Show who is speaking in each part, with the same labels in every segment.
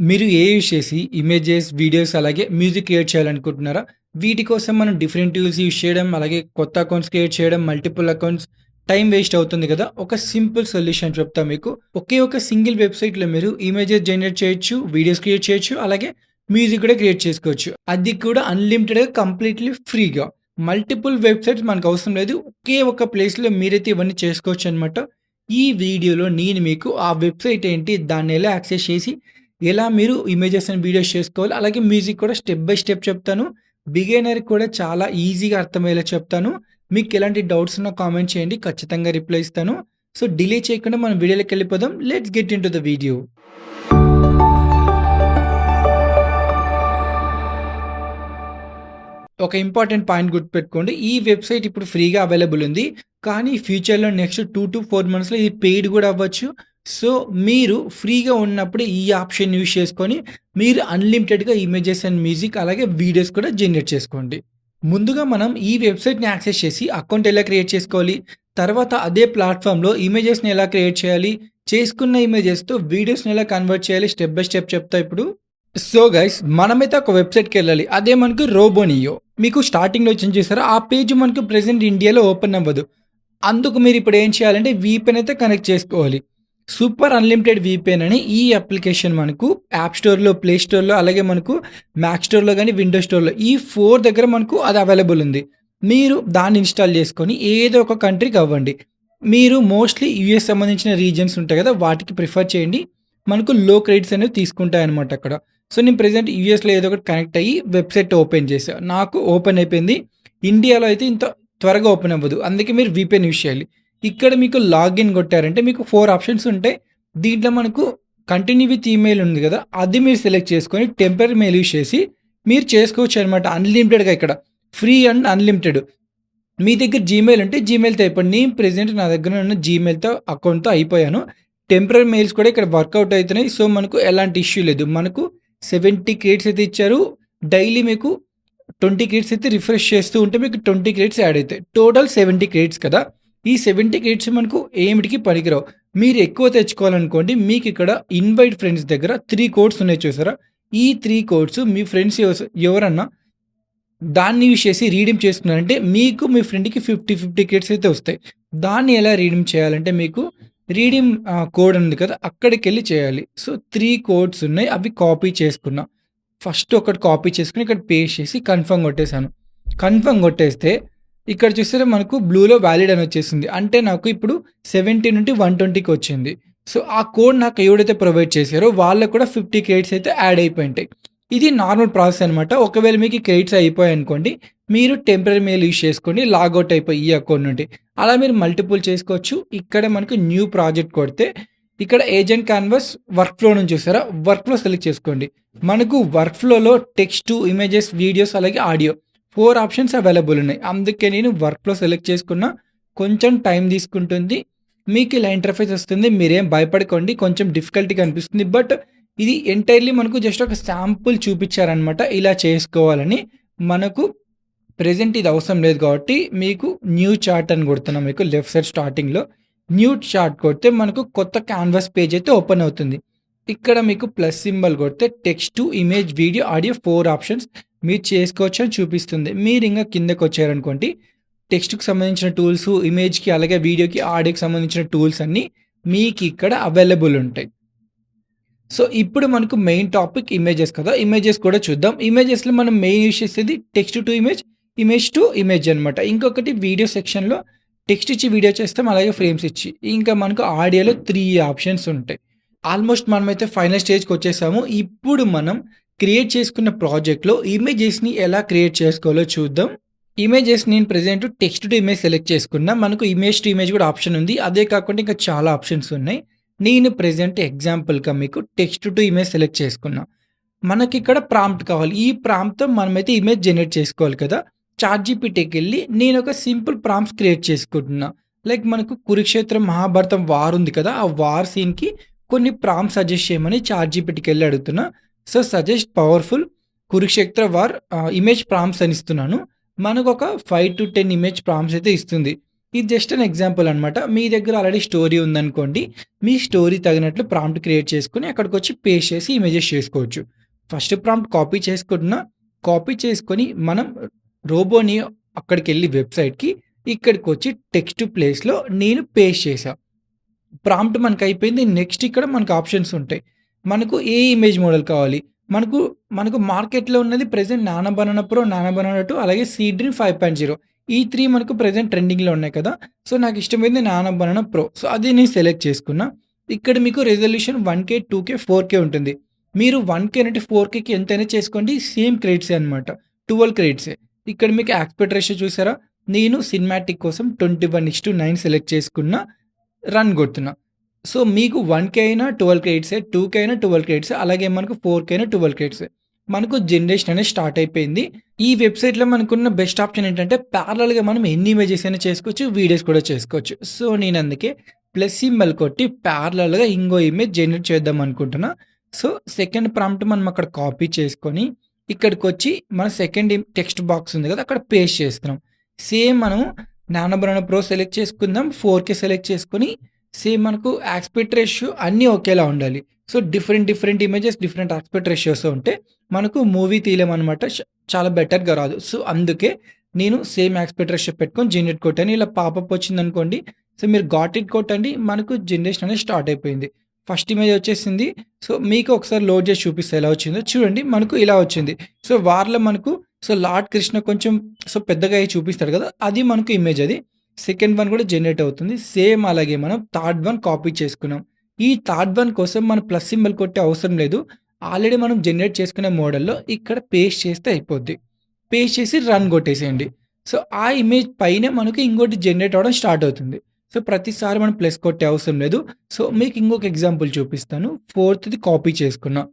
Speaker 1: మీరు యూజ్ చేసి images, videos అలాగే మ్యూజిక్ క్రియేట్ చేయాలనుకుంటున్నారా? వీటి కోసం మనం డిఫరెంట్ టూల్స్ యూజ్ చేయడం, అలాగే కొత్త అకౌంట్స్ క్రియేట్ చేయడం, మల్టిపుల్ అకౌంట్స్ టైం వేస్ట్ అవుతుంది కదా! ఒక సింపుల్ సొల్యూషన్ చెప్తా మీకు. ఒకే ఒక సింగిల్ వెబ్‌సైట్‌లో మీరు ఇమేజెస్ జనరేట్ చేయొచ్చు, వీడియోస్ క్రియేట్ చేయొచ్చు, అలాగే మ్యూజిక్ కూడా క్రియేట్ చేసుకోవచ్చు. అది కూడా అన్‌లిమిటెడ్‌గా కంప్లీట్‌లీ ఫ్రీగా. మల్టిపుల్ వెబ్‌సైట్స్ మనకు అవసరం లేదు. ఒకే ఒక ప్లేస్‌లో మీరైతే ఇవన్నీ చేసుకోవచ్చనమాట. ఈ వీడియోలో నేను మీకు ఆ వెబ్‌సైట్ ఏంటి? దాన్ని ఎలా యాక్సెస్ చేసి ఎలా మీరు ఇమేజెస్ అండ్ వీడియోస్ చేసుకోవాలి. అలాగే మ్యూజిక్ కూడా స్టెప్ బై స్టెప్ చెప్తాను. బిగినర్‌కి కూడా చాలా ఈజీగా అర్థమయ్యేలా చెప్తాను. మీకెలాంటి డౌట్స్ ఉన్నా కామెంట్ చేయండి. ఖచ్చితంగా రిప్లై ఇస్తాను. సో, డిలే చేయకుండా మనం వీడియోలోకెళ్ళిపోదాం. Let's get into the video. ఒక ఇంపార్టెంట్ పాయింట్ గుర్తుపెట్టుకోండి. ఈ వెబ్‌సైట్ ఇప్పుడు ఫ్రీగా అవైలబుల్ ఉంది. కానీ ఫ్యూచర్‌లో నెక్స్ట్ 2-4 మంత్స్‌లో ఇది పెయిడ్ గూడా అవ్వచ్చు. సో, మీరు ఫ్రీగా ఉన్నప్పుడు ఈ ఆప్షన్ యూజ్ చేసుకొని మీరు అన్‌లిమిటెడ్‌గా ఇమేజెస్ అండ్ మ్యూజిక్ అలాగే వీడియోస్ కూడా జనరేట్ చేసుకోండి. ముందుగా మనం ఈ వెబ్‌సైట్‌ని యాక్సెస్ చేసి అకౌంట్ ఎలా క్రియేట్ చేసుకోవాలి? తర్వాత అదే ప్లాట్‌ఫార్మ్‌లో ఇమేజెస్‌ని ఎలా క్రియేట్ చేయాలి? చేసుకున్న ఇమేజెస్‌తో వీడియోస్‌ని ఎలా కన్వర్ట్ చేయాలి? స్టెప్ బై స్టెప్ చెప్తా ఇప్పుడు. సో గైస్ మనమైతే ఒక వెబ్‌సైట్‌కెళ్ళాలి. అదే మనకు రోబోనియో. మీకు స్టార్టింగ్‌లో వచ్చింది చూసారా? ఆ పేజ్ మనకు ప్రెజెంట్ ఇండియాలో ఓపెన్ అవ్వదు. అందుకు మీరిప్పుడు ఏం చేయాలంటే వీపీఎన్ అయితే కనెక్ట్ చేసుకోవాలి. సూపర్ అన్‌లిమిటెడ్ వీపీఎన్ అని ఈ అప్లికేషన్ మనకు యాప్ స్టోర్‌లో, ప్లే స్టోర్‌లో అలాగే మనకు మ్యాక్ స్టోర్‌లో గాని, విండోస్ స్టోర్‌లో ఈ 4 దగ్గర మనకు అది అవైలబుల్ ఉంది. మీరు దాన్ని ఇన్‌స్టాల్ చేసుకొని ఏదో ఒక కంట్రీకి అవ్వండి. మీరు మోస్ట్‌లీ యూఎస్ సంబంధించిన రీజియన్స్ ఉంటాయి కదా! వాటికి ప్రిఫర్ చేయండి. మనకు లో క్రెడిట్స్ అనేవి తీసుకుంటాయన్నమాట అక్కడ. సో, నేను ప్రెజెంట్ యూఎస్‌లో ఏదో ఒకటి కనెక్ట్ అయ్యి వెబ్‌సైట్ ఓపెన్ చేశా. నాకు ఓపెన్ అయిపోయింది. ఇండియాలో అయితే ఇంత త్వరగా ఓపెన్ అవ్వదు. అందుకే మీరు వీపీఎన్ యూజ్ చేయాలి. ఇక్కడ మీకు లాగిన్ కొట్టారంటే మీకు 4 ఆప్షన్స్ ఉంటాయి. దీంట్లో మనకు కంటిన్యూ విత్ ఈమెయిల్ ఉంది గదా! అది మీరు సెలెక్ట్ చేసుకొని టెంపరరీ మెయిల్ యూజ్ చేసి మీరు చేసుకోవచ్చనమాట అన్‌లిమిటెడ్‌గా ఇక్కడ. Free and unlimited. మీ దగ్గర జీమెయిల్ ఉంటే జీమెయిల్‌తో అయిపోండి. నేను ప్రెజెంట్ నా దగ్గర ఉన్న జీమెయిల్‌తో అకౌంట్‌తో అయిపోయాను. టెంపరరీ మెయిల్స్ కూడా ఇక్కడ వర్కౌట్ అయితున్నాయి. సో, మనకు ఎలాంటి ఇష్యూ లేదు. మనకు 70 క్రెడిట్స్ అయితే ఇచ్చారు. డైలీ మీకు 20 క్రెడిట్స్ అయితే రిఫ్రెష్ చేస్తూ ఉంటే మీకు 20 క్రెడిట్స్ యాడ్ అయితాయి. టోటల్ 70 క్రెడిట్స్ కదా! ఈ 70 క్రెడిట్స్ మనకు ఏమిటికి పనికిరావు. మీరు ఎక్కువ తెచ్చుకోవాలనుకోండి మీకిక్కడ ఇన్వైట్ ఫ్రెండ్స్ దగ్గర 3 కోడ్స్ ఉన్నాయి చూసారా? ఈ 3 కోడ్స్ మీ ఫ్రెండ్స్ ఎవరన్నా దాన్ని యూజ్ చేసి రీడీమ్ చేసుకున్నారంటే మీకు మీ ఫ్రెండ్‌కి 50 క్రెడిట్స్ అయితే వస్తాయి. దాన్ని ఎలా రీడీమ్ చేయాలంటే మీకు రీడీమ్ కోడ్ ఉంది కదా! అక్కడికెళ్ళి చేయాలి. సో, 3 కోడ్స్ ఉన్నాయి. అవి కాపీ చేసుకున్నా. ఫస్ట్ ఒకటి కాపీ చేసుకొని ఇక్కడ పేస్ట్ చేసి కన్ఫర్మ్ కొట్టేసాను. కన్ఫర్మ్ కొట్టేస్తే ఇక్కడ చూసారా మనకు బ్లూలో వాలిడ్ అని వచ్చేసింది. అంటే నాకు ఇప్పుడు 70 నుండి 120కి వచ్చింది. సో, ఆ కోడ్ నాకు ఎవడైతే ప్రొవైడ్ చేసారో వాళ్ళకి కూడా 50 క్రెడిట్స్ అయితే యాడ్ అయిపోయుంటాయి. ఇది నార్మల్ ప్రాసెస్ అనమాట. ఒకవేళ మీకు ఈ క్రెడిట్స్ అయిపోయాయనుకోండి, మీరు టెంపరరీ మెయిల్ యూజ్ చేసుకోండి. లాగౌట్ అయిపోయి ఈ అకౌంట్ నుండి. అలా మీరు మల్టిపుల్ చేసుకోవచ్చు. ఇక్కడ మనకు న్యూ ప్రాజెక్ట్ కొడితే ఇక్కడ ఏజెంట్ క్యాన్వాస్ వర్క్ ఫ్లో నుంచి చూసారా? వర్క్ ఫ్లో సెలెక్ట్ చేసుకోండి. మనకు వర్క్ ఫ్లోలో టెక్స్ట్, ఇమేజెస్, వీడియోస్ అలాగే ఆడియో 4 ఆప్షన్స్ అవైలబుల్ ఉన్నాయి. అందుకే నేను వర్క్ ఫ్లో సెలెక్ట్ చేసుకున్న. కొంచెం టైం తీసుకుంటుంది. మీకు ఇలా ఇంటర్ఫేస్ వస్తుంది. మీరేం భయపడకండి. కొంచెం డిఫికల్ట్‌గా అనిపిస్తుంది. బట్ ఇది ఎంటైర్‌లీ మనకు జస్ట్ ఒక శాంపుల్ చూపిచ్చారనమాట. ఇలా చేసుకోవాలని. మనకు ప్రెజెంట్ ఇది అవసరం లేదు కాబట్టి మీకు న్యూ చార్ట్ అని కొడుతున్నా మీకు లెఫ్ట్ సైడ్ స్టార్టింగ్‌లో. న్యూ చార్ట్ కొడితే మనకు కొత్త క్యాన్వాస్ పేజ్ అయితే ఓపెన్ అవుతుంది. ఇక్కడ మీకు ప్లస్ సింబల్ కొడితే text, image, video, audio 4 options మీరు చేసుకోవచ్చని చూపిస్తుంది. మీరింగా కిందకొచ్చారనుకోండి టెక్స్ట్‌కి సంబంధించిన టూల్స్, ఇమేజ్‌కి అలాగే వీడియోకి, ఆడియోకి సంబంధించిన టూల్స్ అన్నీ మీకిక్కడ అవైలబుల్ ఉంటాయి. సో, ఇప్పుడు మనకు మెయిన్ టాపిక్ ఇమేజెస్ కదా! ఇమేజెస్ కూడా చూద్దాం. ఇమేజెస్‌లో మనం మెయిన్ యూజ్ చేసేది text to image, image to image అనమాట. ఇంకొకటి వీడియో సెక్షన్‌లో టెక్స్ట్ ఇచ్చి వీడియో చేస్తాం. అలాగే ఫ్రేమ్స్ ఇచ్చి. ఇంకా మనకు ఆడియోలో 3 ఆప్షన్స్ ఉంటాయి. ఆల్మోస్ట్ మనమైతే ఫైనల్ స్టేజ్‌కొచ్చేసాము. ఇప్పుడు మనం క్రియేట్ చేసుకున్న ప్రాజెక్ట్‌లో ఇమేజెస్‌ని ఎలా క్రియేట్ చేసుకోవాలో చూద్దాం. ఇమేజెస్ నేను present text to image select చేసుకున్నా. మనకు ఇమేజ్ టు ఇమేజ్ కూడా ఆప్షన్ ఉంది. అదే కాకుండా ఇంకా చాలా ఆప్షన్స్ ఉన్నాయి. నేను ప్రెజెంట్ ఎగ్జాంపుల్‌గా మీకు టెక్స్ట్ టు ఇమేజ్ సెలెక్ట్ చేసుకున్నా. మనకిక్కడ ప్రాంప్ట్ కావాలి. ఈ ప్రాంప్ట్‌తో మనమైతే ఇమేజ్ జనరేట్ చేసుకోవాలి కదా! చాట్‌జీపీటీకెళ్ళి నేనొక సింపుల్ ప్రాంప్ట్స్ క్రియేట్ చేసుకుంటున్నా. లైక్ మనకు 'కురుక్షేత్రం', 'మహాభారతం' వార్ ఉంది కదా! ఆ వార్ సీన్‌కి కొన్ని ప్రాంప్ట్స్ సజెస్ట్ చేయమని చాట్‌జీపీటీకెళ్ళి అడుగుతున్నా. So, suggest powerful 'Kurukshetra war' image prompts అని ఇస్తున్నాను. మనకొక 5-10 ఇమేజ్ ప్రాంప్ట్స్ అయితే ఇస్తుంది. ఇది జస్ట్ అన్ ఎగ్జాంపుల్ అనమాట. మీ దగ్గర ఆల్రెడీ స్టోరీ ఉందనుకోండి. మీ స్టోరీ తగినట్లు ప్రాంప్ట్ క్రియేట్ చేసుకొని అక్కడికొచ్చి పేస్ట్ చేసి ఇమేజెస్ చేసుకోవచ్చు. ఫస్ట్ ప్రాంప్ట్ కాపీ చేసుకున్న, కాపీ చేసుకొని మనం రోబోని అక్కడికెళ్ళి వెబ్‌సైట్‌కి ఇక్కడికొచ్చి టెక్స్ట్ ప్లేస్‌లో నేను పేస్ట్ చేశా. ప్రాంప్ట్ మనకయిపోయింది. నెక్స్ట్ ఇక్కడ మనకు ఆప్షన్స్ ఉంటాయి. మనకు ఏ ఇమేజ్ మోడల్ కావాలి? మనకు, మనకు మార్కెట్‌లో ఉన్నది present nano banana pro, nano banana 2 అలాగే సీ డ్రీమ్ 5.0 ఈ 3 మనకు ప్రెజెంట్ ట్రెండింగ్‌లో ఉన్నాయి కదా! సో, నాకిష్టమైంది నానో బనానా ప్రో. సో, అది నేను సెలెక్ట్ చేసుకున్నా. ఇక్కడ మీకు రిజల్యూషన్ 1K, 2K, 4K ఉంటుంది. మీరు 1K నుండి 4Kకి ఎంతైనా చేసుకోండి. సేమ్ క్రెడిట్సే అనమాట. 12 క్రెడిట్సే. ఇక్కడ మీకు యాస్పెక్ట్ రేషియో చూసారా? నేను సినిమాటిక్ కోసం 21:9 సెలెక్ట్ చేసుకున్నా. రన్ కొడుతున్నా. సో, మీకు 1,000 అయినా 12 క్రెడిట్సే, 2,000 అయినా 12 క్రెడిట్సే, అలాగే మనకు 4,000 అయినా 12 క్రెడిట్సే. మనకు జనరేషన్ అనేది స్టార్ట్ అయిపోయింది. ఈ వెబ్‌సైట్‌లో మనకున్న బెస్ట్ ఆప్షన్ ఏంటంటే ప్యారలల్‌గా మనం ఎన్ని ఇమేజెస్ అయినా చేసుకోవచ్చు, వీడియోస్ కూడా చేసుకోవచ్చు. సో, నేను అందుకే ప్లస్ సింబల్ కొట్టి ప్యారలల్‌గా ఇంగో ఇమేజ్ జనరేట్ చేద్దాం అనుకుంటున్నా. సో, సెకండ్ ప్రాంప్ట్ మనం అక్కడ కాపీ చేసుకొని ఇక్కడికొచ్చి మన సెకండ్ టెక్స్ట్ బాక్స్ ఉంది కదా! అక్కడ పేస్ట్ చేస్తున్నాం. సేమ్ మనం నానో బనానా ప్రో సెలెక్ట్ చేసుకుందాం. 4K సెలెక్ట్ చేసుకొని సేమ్ మనకు యాస్పెక్ట్ రేషియో అన్నీ ఒకేలా ఉండాలి. So, different images different aspect ratios ఉంటే మనకు మూవీ తీయలేమనమాట. చాలా బెటర్‌గా రాదు. సో, అందుకే నేను సేమ్ యాస్పెక్ట్ రేషియో పెట్టుకొని జనరేట్ కొట్టాను. ఇలా పాపప్ వచ్చిందనుకోండి. సో, మీరు గాట్ ఇట్ కొట్టండి. మనకు జనరేషన్ అనేది స్టార్ట్ అయిపోయింది. ఫస్ట్ ఇమేజ్ వచ్చేసింది. సో, మీకు ఒకసారి లోడ్ చేసి చూపిస్తా ఎలా వచ్చిందో. చూడండి మనకు ఇలా వచ్చింది. సో, వార్‌లో మనకు లార్డ్ కృష్ణ కొంచెం పెద్దగా అయ్యి చూపిస్తాడు కదా! అది మనకు ఇమేజ్ అది. సెకండ్ వన్ కూడా జనరేట్ అవుతుంది. సేమ్ అలాగే మనం థర్డ్ వన్ కాపీ చేసుకున్నాం. ఈ థర్డ్ వన్ కోసం మనం ప్లస్ సింబల్ కొట్టే అవసరం లేదు. ఆల్రెడీ మనం జనరేట్ చేసుకునే మోడల్‌లో ఇక్కడ పేస్ట్ చేస్తే అయిపోద్ది. పేస్ట్ చేసి రన్ కొట్టేసేయండి. సో, ఆ ఇమేజ్ పైనే మనకి ఇంకోటి జనరేట్ అవ్వడం స్టార్ట్ అవుతుంది. సో, ప్రతిసారి మనం ప్లస్ కొట్టే అవసరం లేదు. సో, మీకు ఇంకొక ఎగ్జాంపుల్ చూపిస్తాను. ఫోర్త్‌ది కాపీ చేసుకున్నా.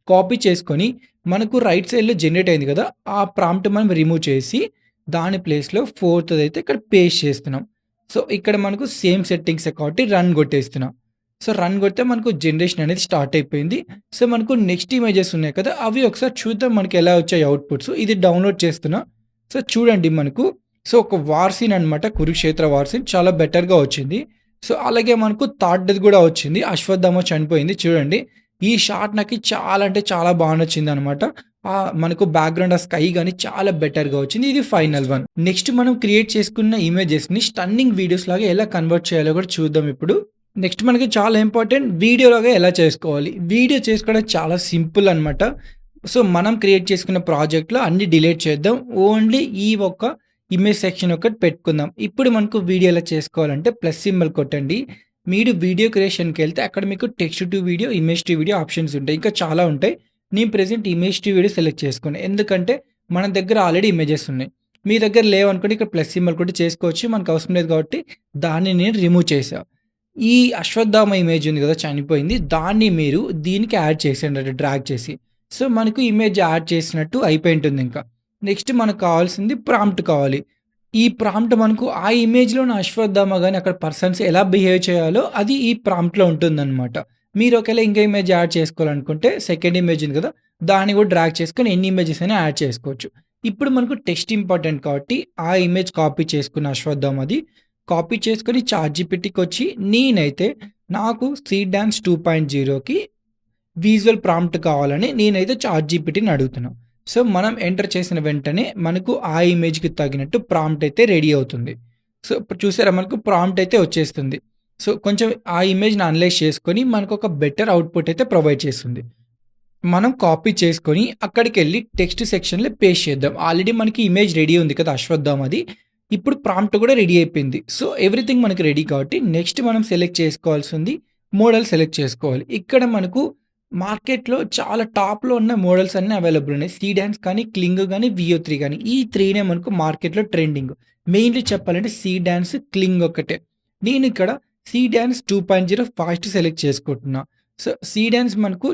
Speaker 1: కాపీ చేసుకొని మనకు రైట్ సైడ్‌లో జనరేట్ అయింది కదా! ఆ ప్రాంప్ట్ మనం రిమూవ్ చేసి దాని ప్లేస్‌లో ఫోర్త్‌దయితే ఇక్కడ పేస్ట్ చేస్తున్నాం. సో, ఇక్కడ మనకు సేమ్ సెట్టింగ్సే కాబట్టి రన్ కొట్టేస్తున్నాం. సో, రన్ కొడితే మనకు జనరేషన్ అనేది స్టార్ట్ అయిపోయింది. సో, మనకు నెక్స్ట్ ఇమేజెస్ ఉన్నాయి కదా! అవి ఒకసారి చూద్దాం మనకి ఎలా వచ్చాయి అవుట్‌పుట్స్. ఇది డౌన్‌లోడ్ చేస్తున్నా. సో, చూడండి మనకు ఒక వార్ సీన్ అనమాట. కురుక్షేత్ర వార్ సీన్ చాలా బెటర్‌గా వచ్చింది. సో, అలాగే మనకు థర్డ్‌ది కూడా వచ్చింది. అశ్వత్థామ చనిపోయింది చూడండి. ఈ షాట్ నాకి చాలా అంటే చాలా బా నచ్చిందనమాట. మనకు బ్యాక్‌గ్రౌండ్ ఆ స్కై గాని చాలా బెటర్‌గా వచ్చింది. ఇది ఫైనల్ వన్. నెక్స్ట్ మనం క్రియేట్ చేసుకున్న ఇమేజెస్‌ని స్టన్నింగ్ వీడియోస్ లాగా ఎలా కన్వర్ట్ చేయాలో కూడా చూద్దాం ఇప్పుడు. నెక్స్ట్ మనకి చాలా ఇంపార్టెంట్ వీడియోలాగా ఎలా చేసుకోవాలి. వీడియో చేసుకోవడం చాలా సింపుల్ అనమాట. సో, మనం క్రియేట్ చేసుకున్న ప్రాజెక్ట్‌లో అన్నీ డిలీట్ చేద్దాం. ఓన్లీ ఈ ఒక్క ఇమేజ్ సెక్షన్ ఒకటి పెట్టుకుందాం. ఇప్పుడు మనకు వీడియో ఎలా చేసుకోవాలంటే ప్లస్ సింబల్ కొట్టండి. మీరు వీడియో క్రియేషన్‌కెళ్తే అక్కడ మీకు text to video, image to video options ఉంటాయి. ఇంకా చాలా ఉంటాయి. నేను present image to video select చేసుకున్నా. ఎందుకంటే మన దగ్గర ఆల్రెడీ ఇమేజెస్ ఉన్నాయి. మీ దగ్గర లేవనుకోండి ఇక్కడ ప్లస్ సింబల్ కొట్టి చేసుకోవచ్చు. మనకు అవసరం లేదు కాబట్టి దాన్ని నేను రిమూవ్ చేశా. ఈ అశ్వత్థామ ఇమేజ్ ఉంది కదా! చనిపోయింది. దాన్ని మీరు దీనికి యాడ్ చేసేయండి అంటే డ్రాగ్ చేసి. సో, మనకు ఇమేజ్ యాడ్ చేసినట్టు అయిపోయుంటుందింక. నెక్స్ట్ మనకు కావాల్సింది ప్రాంప్ట్ కావాలి. ఈ ప్రాంప్ట్ మనకు ఆ ఇమేజ్‌లోని అశ్వత్థామ గాని, అక్కడ పర్సన్స్ ఎలా బిహేవ్ చేయాలో అది ఈ ప్రాంప్ట్‌లో ఉంటుందనమాట. మీరు ఒకవేళ ఇంకో ఇమేజ్ యాడ్ చేసుకోవాలనుకుంటే సెకండ్ ఇమేజ్ ఉంది కదా! దాన్ని కూడా డ్రాగ్ చేసుకొని ఎన్ని ఇమేజెస్ అయినా యాడ్ చేసుకోవచ్చు. ఇప్పుడు మనకు టెక్స్ట్ ఇంపార్టెంట్ కాబట్టి ఆ ఇమేజ్ కాపీ చేసుకున్న అశ్వత్థామది కాపీ చేసుకొని చాట్‌జీపీటీకొచ్చి నేనైతే నాకు సీడ్ డాన్స్ 2.0కి విజువల్ ప్రాంప్ట్ కావాలని నేనైతే చాట్‌జీపీటీని అడుగుతున్నా. సో, మనం ఎంటర్ చేసిన వెంటనే మనకు ఆ ఇమేజ్‌కి తగినట్టు ప్రాంప్ట్ అయితే రెడీ అవుతుంది. సో, ఇప్పుడు చూసారా మనకు ప్రాంప్ట్ అయితే వచ్చేస్తుంది. సో, కొంచెం ఆ ఇమేజ్‌ని అనలైజ్ చేసుకొని మనకొక బెటర్ అవుట్‌పుట్ అయితే ప్రొవైడ్ చేస్తుంది. మనం కాపీ చేసుకొని అక్కడికెళ్ళి టెక్స్ట్ సెక్షన్‌లో పేస్ట్ చేద్దాం. ఆల్రెడీ మనకి ఇమేజ్ రెడీ ఉంది కదా! అశ్వత్థామది. ఇప్పుడు ప్రాంప్ట్ కూడా రెడీ అయిపోయింది. సో, ఎవ్రీథింగ్ మనకి రెడీ కాబట్టి నెక్స్ట్ మనం సెలెక్ట్ చేసుకోవాల్సింది మోడల్ సెలెక్ట్ చేసుకోవాలి. ఇక్కడ మనకు మార్కెట్‌లో చాలా టాప్‌లో ఉన్న మోడల్స్ అన్నీ అవైలబుల్ ఉన్నాయి. సీ డాన్స్ కానీ, క్లింగ్ గానీ, వియో3 గానీ ఈ 3నే మనకు మార్కెట్‌లో ట్రెండింగ్. మెయిన్‌లీ చెప్పాలంటే సీ డాన్స్, క్లింగ్ ఒక్కటే. నేనిక్కడ సీ డాన్స్ 2.0 ఫాస్ట్ సెలెక్ట్ చేసుకుంటున్నా. సో, సీ డాన్స్ మనకు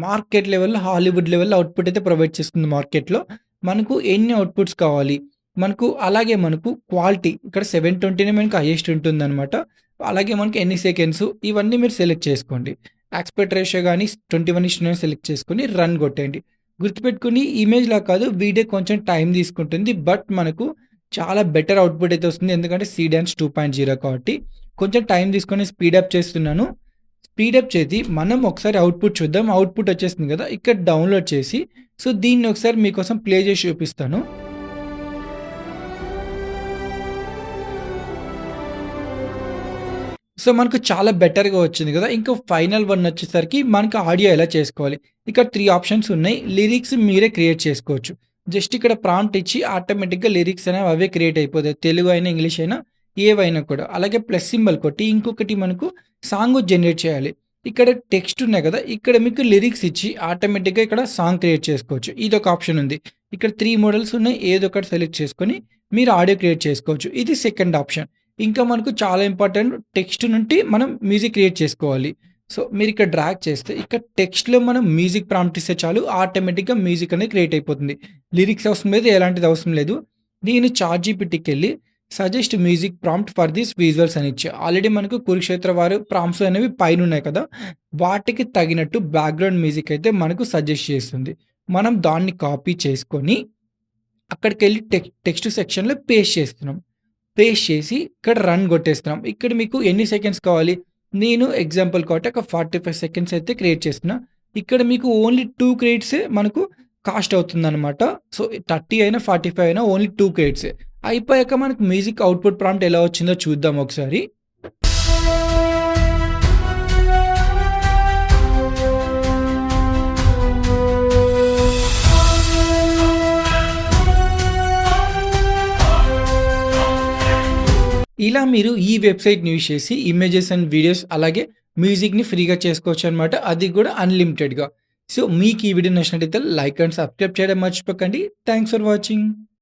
Speaker 1: మార్కెట్ లెవెల్‌లో, హాలీవుడ్ లెవెల్‌లో అవుట్‌పుట్ అయితే ప్రొవైడ్ చేస్తుంది మార్కెట్‌లో. మనకు ఎన్ని అవుట్‌పుట్స్ కావాలి, మనకు అలాగే మనకు క్వాలిటీ ఇక్కడ 720నే మనకు హైయెస్ట్ ఉంటుందనమాట. అలాగే మనకి ఎన్ని సెకండ్స్ ఇవన్నీ మీరు సెలెక్ట్ చేసుకోండి. యాస్పెక్ట్ రేషియో గాని 21:9 సెలెక్ట్ చేసుకొని రన్ కొట్టేయండి. గుర్తుపెట్టుకొని ఇమేజ్‌లా కాదు వీడియో కొంచెం టైం తీసుకుంటుంది. బట్ మనకు చాలా బెటర్ అవుట్‌పుట్ అయితే వస్తుంది. ఎందుకంటే సీడాన్స్ 2.0 కాబట్టి. కొంచెం టైం తీసుకొని స్పీడప్ చేస్తున్నాను. స్పీడప్ చేసి మనం ఒకసారి అవుట్‌పుట్ చూద్దాం. అవుట్‌పుట్ వచ్చేసింది కదా! ఇక్కడ డౌన్‌లోడ్ చేసి సో, దీన్ని ఒకసారి మీకోసం ప్లే చేసి చూపిస్తాను. సో, మనకు చాలా బెటర్‌గా వచ్చింది గదా! ఇంకా ఫైనల్ వన్ వచ్చేసరికి మనకు ఆడియో ఎలా చేసుకోవాలి. ఇక్కడ 3 ఆప్షన్స్ ఉన్నాయి. లిరిక్స్ మీరే క్రియేట్ చేసుకోవచ్చు. జస్ట్ ఇక్కడ ప్రాంప్ట్ ఇచ్చి ఆటోమేటిక్‌గా లిరిక్స్ అనేవి అవే క్రియేట్ అయిపోతాయి. తెలుగు అయినా, ఇంగ్లీష్ అయినా ఏవైనా కూడా. అలాగే ప్లస్ సింబల్ కొట్టి ఇంకొకటి మనకు సాంగ్ జనరేట్ చేయాలి. ఇక్కడ టెక్స్ట్ ఉన్నాయి గదా! ఇక్కడ మీకు లిరిక్స్ ఇచ్చి ఆటోమేటిక్‌గా ఇక్కడ సాంగ్ క్రియేట్ చేసుకోవచ్చు. ఇదొక ఆప్షన్ ఉంది. ఇక్కడ 3 మోడల్స్ ఉన్నాయి. ఏదో ఒకటి సెలెక్ట్ చేసుకొని మీరు ఆడియో క్రియేట్ చేసుకోవచ్చు. ఇది సెకండ్ ఆప్షన్. ఇంకా మనకు చాలా ఇంపార్టెంట్ టెక్స్ట్ నుండి మనం మ్యూజిక్ క్రియేట్ చేసుకోవాలి. సో, మీరిక్కడ డ్రాగ్ చేస్తే ఇక్కడ టెక్స్ట్‌లో మనం మ్యూజిక్ ప్రాంప్ట్ ఇస్తే చాలు ఆటోమేటిక్‌గా మ్యూజిక్ అనేది క్రియేట్ అయిపోతుంది. లిరిక్స్ అవసరం లేదు. ఎలాంటిది అవసరం లేదు. నేను చాట్‌జీపీటీకెళ్ళి suggest music prompt for this visuals అని ఇచ్చా. ఆల్రెడీ మనకు కురుక్షేత్ర వారు ప్రాంప్ట్స్ అనేవి పైనున్నాయి కదా! వాటికి తగినట్టు బ్యాక్‌గ్రౌండ్ మ్యూజిక్ అయితే మనకు సజెస్ట్ చేస్తుంది. మనం దాన్ని కాపీ చేసుకొని అక్కడికెళ్ళి టెక్స్ట్ సెక్షన్‌లో పేస్ట్ చేస్తున్నాం. పేస్ట్ చేసి ఇక్కడ రన్ కొట్టేస్తున్నాం. ఇక్కడ మీకు ఎన్ని సెకండ్స్ కావాలి? నేను ఎగ్జాంపుల్ కాబట్టి ఒక 45 సెకండ్స్ అయితే క్రియేట్ చేస్తున్నా. ఇక్కడ మీకు ఓన్లీ 2 క్రెడిట్సే మనకు కాస్ట్ అవుతుందనమాట. సో, 30 అయినా, 45 అయినా ఓన్లీ 2 క్రెడిట్సే. అయిపోయాక మనకు మ్యూజిక్ అవుట్‌పుట్ ప్రాంప్ట్ ఎలా వచ్చిందో చూద్దాం ఒకసారి. ఇలా మీరు ఈ వెబ్‌సైట్‌ని యూజ్ చేసి ఇమేజెస్ అండ్ వీడియోస్ అలాగే మ్యూజిక్‌ని ఫ్రీగా చేసుకోవచ్చనమాట. అది కూడా అన్‌లిమిటెడ్‌గా. సో, మీకు ఈ వీడియో నచ్చినట్టయితే లైక్ అండ్ సబ్స్క్రైబ్ చేయడం మర్చిపోకండి. Thanks for watching.